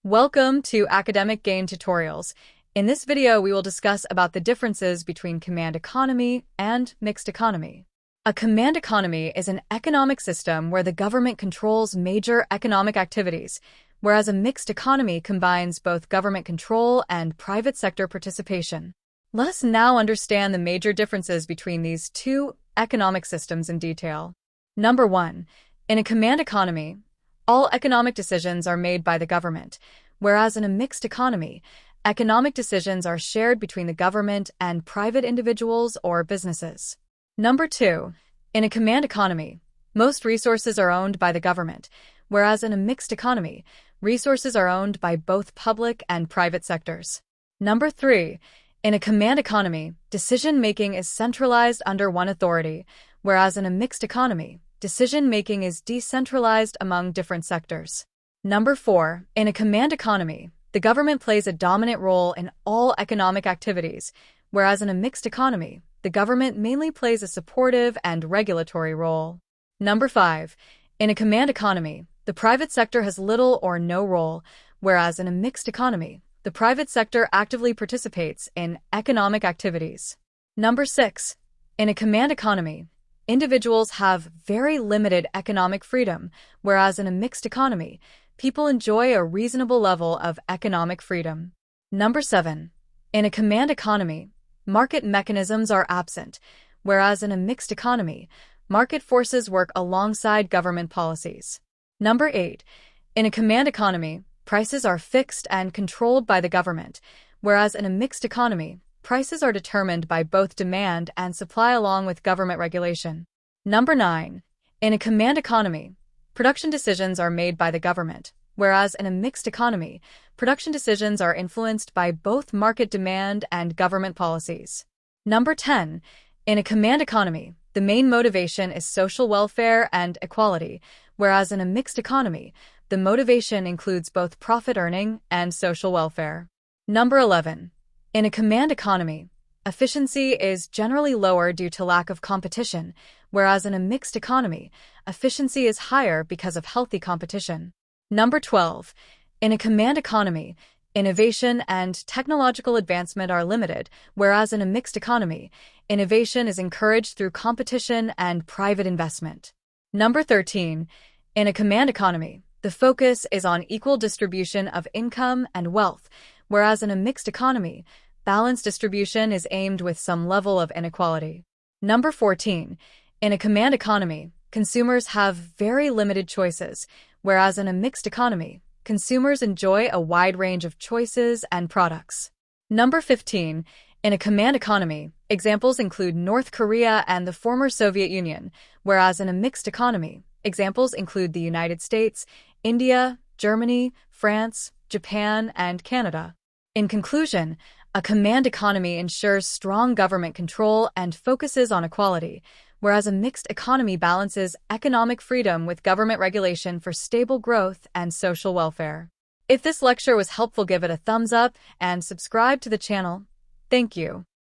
Welcome to Academic Gain Tutorials. In this video, we will discuss about the differences between command economy and mixed economy. A command economy is an economic system where the government controls major economic activities, whereas a mixed economy combines both government control and private sector participation. Let us now understand the major differences between these two economic systems in detail. Number 1. In a command economy, all economic decisions are made by the government, whereas in a mixed economy, economic decisions are shared between the government and private individuals or businesses. Number 2. In a command economy, most resources are owned by the government, whereas in a mixed economy, resources are owned by both public and private sectors. Number 3. In a command economy, decision-making is centralized under one authority, whereas in a mixed economy, decision-making is decentralized among different sectors. Number 4. In a command economy, the government plays a dominant role in all economic activities, whereas in a mixed economy, the government mainly plays a supportive and regulatory role. Number 5. In a command economy, the private sector has little or no role, whereas in a mixed economy, the private sector actively participates in economic activities. Number 6. In a command economy, individuals have very limited economic freedom, whereas in a mixed economy, people enjoy a reasonable level of economic freedom. Number 7. In a command economy, market mechanisms are absent, whereas in a mixed economy, market forces work alongside government policies. Number 8. In a command economy, prices are fixed and controlled by the government, whereas in a mixed economy, prices are determined by both demand and supply along with government regulation. Number 9. In a command economy, production decisions are made by the government, whereas in a mixed economy, production decisions are influenced by both market demand and government policies. Number 10. In a command economy, the main motivation is social welfare and equality, whereas in a mixed economy, the motivation includes both profit earning and social welfare. Number 11. In a command economy, efficiency is generally lower due to lack of competition, whereas in a mixed economy, efficiency is higher because of healthy competition. Number 12. In a command economy, innovation and technological advancement are limited, whereas in a mixed economy, innovation is encouraged through competition and private investment. Number 13. In a command economy, the focus is on equal distribution of income and wealth, whereas in a mixed economy, balanced distribution is aimed with some level of inequality. Number 14. In a command economy, consumers have very limited choices, whereas in a mixed economy, consumers enjoy a wide range of choices and products. Number 15. In a command economy, examples include North Korea and the former Soviet Union, whereas in a mixed economy, examples include the United States, India, Germany, France, Japan, and Canada. In conclusion, a command economy ensures strong government control and focuses on equality, whereas a mixed economy balances economic freedom with government regulation for stable growth and social welfare. If this lecture was helpful, give it a thumbs up and subscribe to the channel. Thank you.